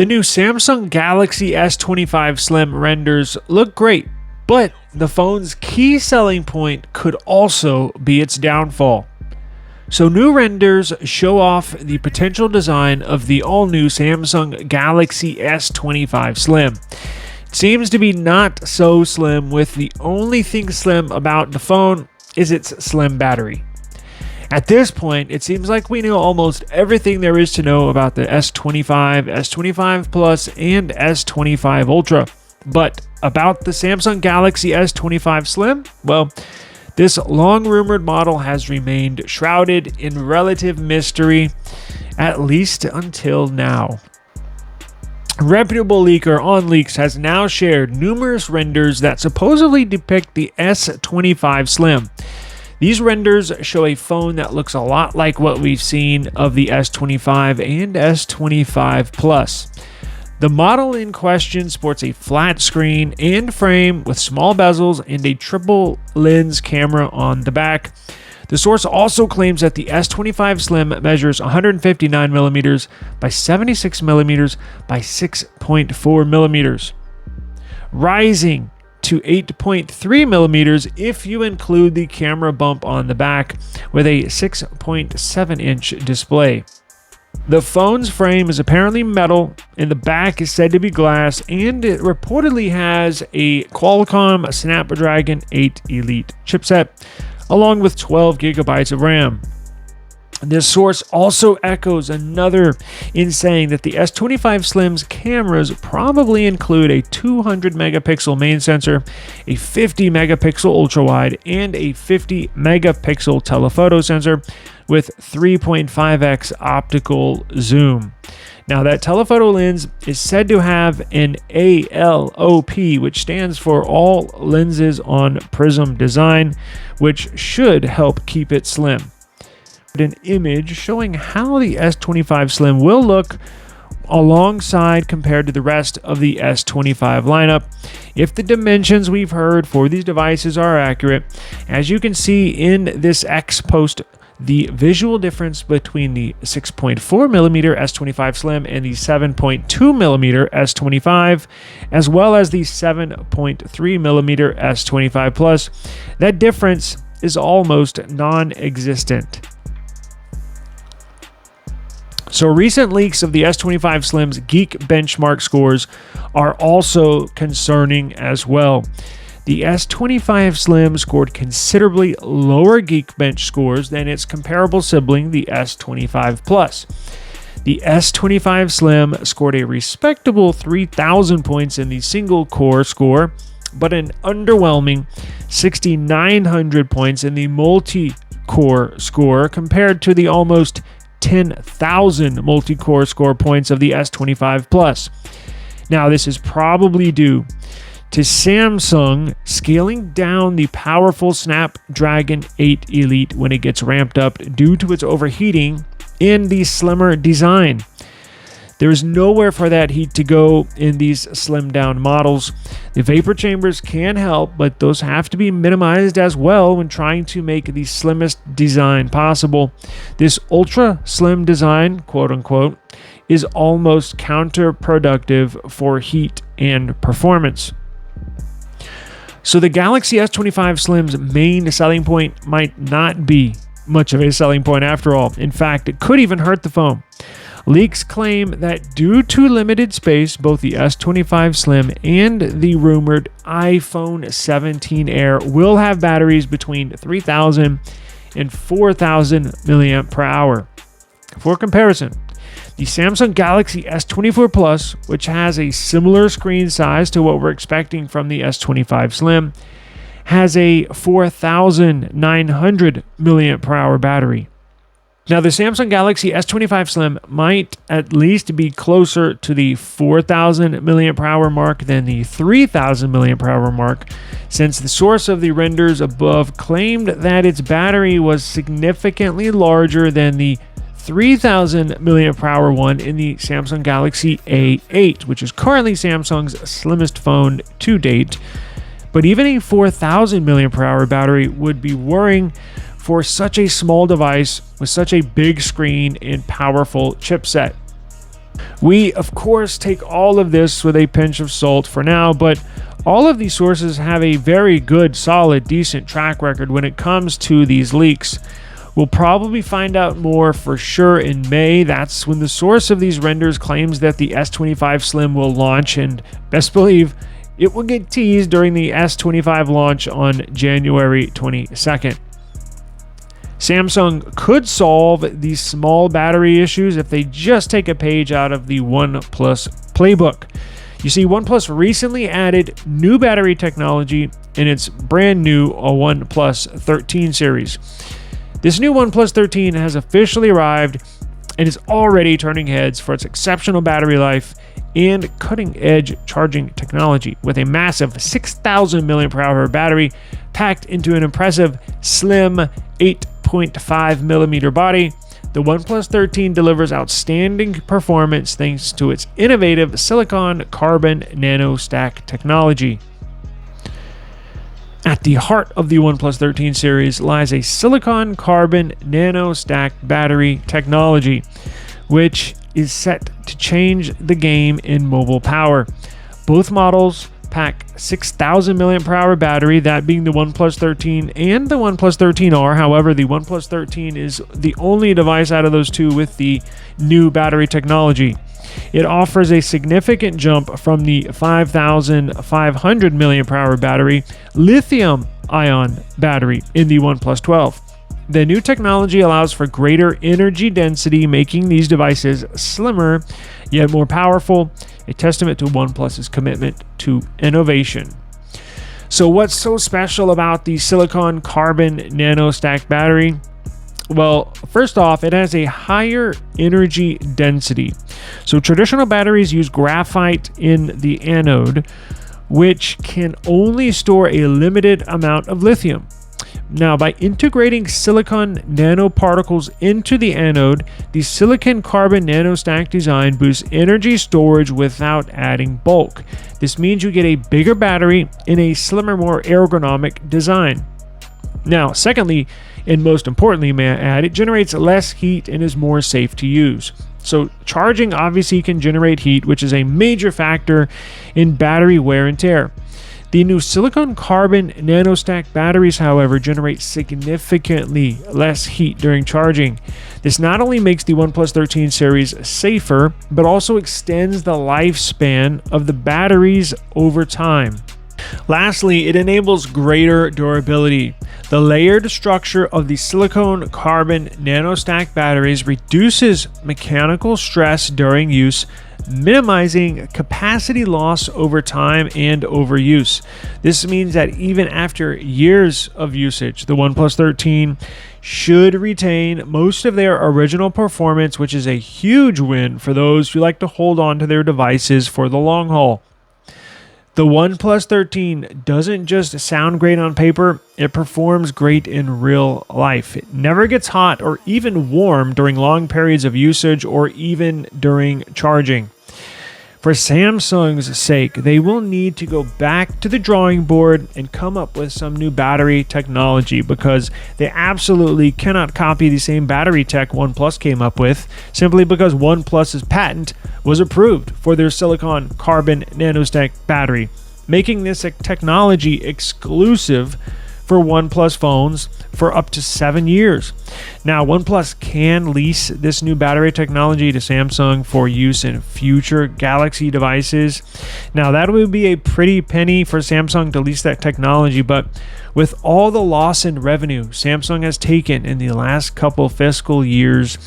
The new Samsung Galaxy S25 Slim renders look great, but the phone's key selling point could also be its downfall. So new renders show off the potential design of the all-new Samsung Galaxy S25 Slim. It seems to be not so slim, with the only thing slim about the phone is its slim battery. At this point, it seems like we know almost everything there is to know about the S25, S25 Plus, and S25 Ultra. But about the Samsung Galaxy S25 Slim, well, this long-rumored model has remained shrouded in relative mystery, at least until now. A reputable leaker OnLeaks has now shared numerous renders that supposedly depict the S25 Slim. These renders show a phone that looks a lot like what we've seen of the S25 and S25 Plus. The model in question sports a flat screen and frame with small bezels and a triple lens camera on the back. The source also claims that the S25 Slim measures 159mm by 76mm by 6.4mm, rising to 8.3mm if you include the camera bump on the back, with a 6.7-inch display. The phone's frame is apparently metal, and the back is said to be glass, and it reportedly has a Qualcomm Snapdragon 8 Elite chipset, along with 12 gigabytes of RAM. This source also echoes another in saying that the S25 Slim's cameras probably include a 200 megapixel main sensor, a 50 megapixel ultra-wide, and a 50 megapixel telephoto sensor with 3.5x optical zoom. Now, that telephoto lens is said to have an ALOP, which stands for All Lenses on Prism Design, which should help keep it slim. An image showing how the S25 Slim will look alongside compared to the rest of the S25 lineup, if the dimensions we've heard for these devices are accurate. As you can see in this X post, the visual difference between the 6.4mm S25 Slim and the 7.2mm S25, as well as the 7.3mm S25 Plus, that difference is almost non-existent. So recent leaks of the S25 Slim's Geek benchmark scores are also concerning as well. The S25 Slim scored considerably lower Geekbench scores than its comparable sibling, the S25 Plus. The S25 Slim scored a respectable 3,000 points in the single-core score, but an underwhelming 6,900 points in the multi-core score compared to the almost 10,000 multi-core score points of the S25 Plus. Now, this is probably due to Samsung scaling down the powerful Snapdragon 8 Elite when it gets ramped up due to its overheating in the slimmer design. There is nowhere for that heat to go in these slimmed down models. The vapor chambers can help, but those have to be minimized as well when trying to make the slimmest design possible. This ultra slim design, quote unquote, is almost counterproductive for heat and performance. So the Galaxy S25 Slim's main selling point might not be much of a selling point after all. In fact, it could even hurt the phone. Leaks claim that due to limited space, both the S25 Slim and the rumored iPhone 17 Air will have batteries between 3,000 and 4,000 mAh. For comparison, the Samsung Galaxy S24 Plus, which has a similar screen size to what we're expecting from the S25 Slim, has a 4,900 mAh battery. Now, the Samsung Galaxy S25 Slim might at least be closer to the 4,000 mAh mark than the 3,000 mAh mark, since the source of the renders above claimed that its battery was significantly larger than the 3,000 mAh one in the Samsung Galaxy A8, which is currently Samsung's slimmest phone to date. But even a 4,000 mAh battery would be worrying for such a small device with such a big screen and powerful chipset. We, of course, take all of this with a pinch of salt for now, but all of these sources have a very good, solid, decent track record when it comes to these leaks. We'll probably find out more for sure in May. That's when the source of these renders claims that the S25 Slim will launch, and best believe it will get teased during the S25 launch on January 22nd. Samsung could solve these small battery issues if they just take a page out of the OnePlus playbook. You see, OnePlus recently added new battery technology in its brand new OnePlus 13 series. This new OnePlus 13 has officially arrived and is already turning heads for its exceptional battery life and cutting-edge charging technology, with a massive 6,000 mAh battery packed into an impressive slim 8.5mm body. The OnePlus 13 delivers outstanding performance thanks to its innovative silicon carbon nano stack technology. At the heart of the OnePlus 13 series lies a silicon carbon nano stack battery technology, which is set to change the game in mobile power. Both models pack 6,000 mAh battery, that being the OnePlus 13 and the OnePlus 13R. However, the OnePlus 13 is the only device out of those two with the new battery technology. It offers a significant jump from the 5,500 mAh battery lithium-ion battery in the OnePlus 12. The new technology allows for greater energy density, making these devices slimmer yet more powerful, a testament to OnePlus's commitment to innovation. So what's so special about the silicon carbon nano stack battery? Well, first off, it has a higher energy density. So traditional batteries use graphite in the anode, which can only store a limited amount of lithium. Now, by integrating silicon nanoparticles into the anode, the silicon carbon nano stack design boosts energy storage without adding bulk. This means you get a bigger battery in a slimmer, more ergonomic design. Now, secondly, and most importantly, may I add, it generates less heat and is more safe to use. So charging obviously can generate heat, which is a major factor in battery wear and tear. The new silicon carbon nanostack batteries, however, generate significantly less heat during charging. This not only makes the OnePlus 13 series safer, but also extends the lifespan of the batteries over time. Lastly, it enables greater durability. The layered structure of the silicon carbon nanostack batteries reduces mechanical stress during use, minimizing capacity loss over time and overuse. This means that even after years of usage, the OnePlus 13 should retain most of their original performance, which is a huge win for those who like to hold on to their devices for the long haul. The OnePlus 13 doesn't just sound great on paper, it performs great in real life. It never gets hot or even warm during long periods of usage or even during charging. For Samsung's sake, they will need to go back to the drawing board and come up with some new battery technology, because they absolutely cannot copy the same battery tech OnePlus came up with, simply because OnePlus's patent was approved for their silicon carbon nanostack battery, making this a technology exclusive for OnePlus phones for up to 7 years. Now, OnePlus can lease this new battery technology to Samsung for use in future Galaxy devices. Now, that would be a pretty penny for Samsung to lease that technology, but with all the loss in revenue Samsung has taken in the last couple fiscal years,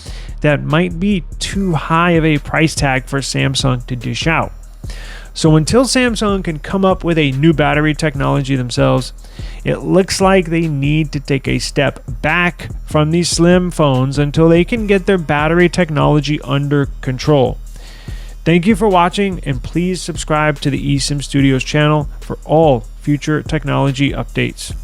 that might be too high of a price tag for Samsung to dish out. So until Samsung can come up with a new battery technology themselves, it looks like they need to take a step back from these slim phones until they can get their battery technology under control. Thank you for watching, and please subscribe to the eSIM Studios channel for all future technology updates.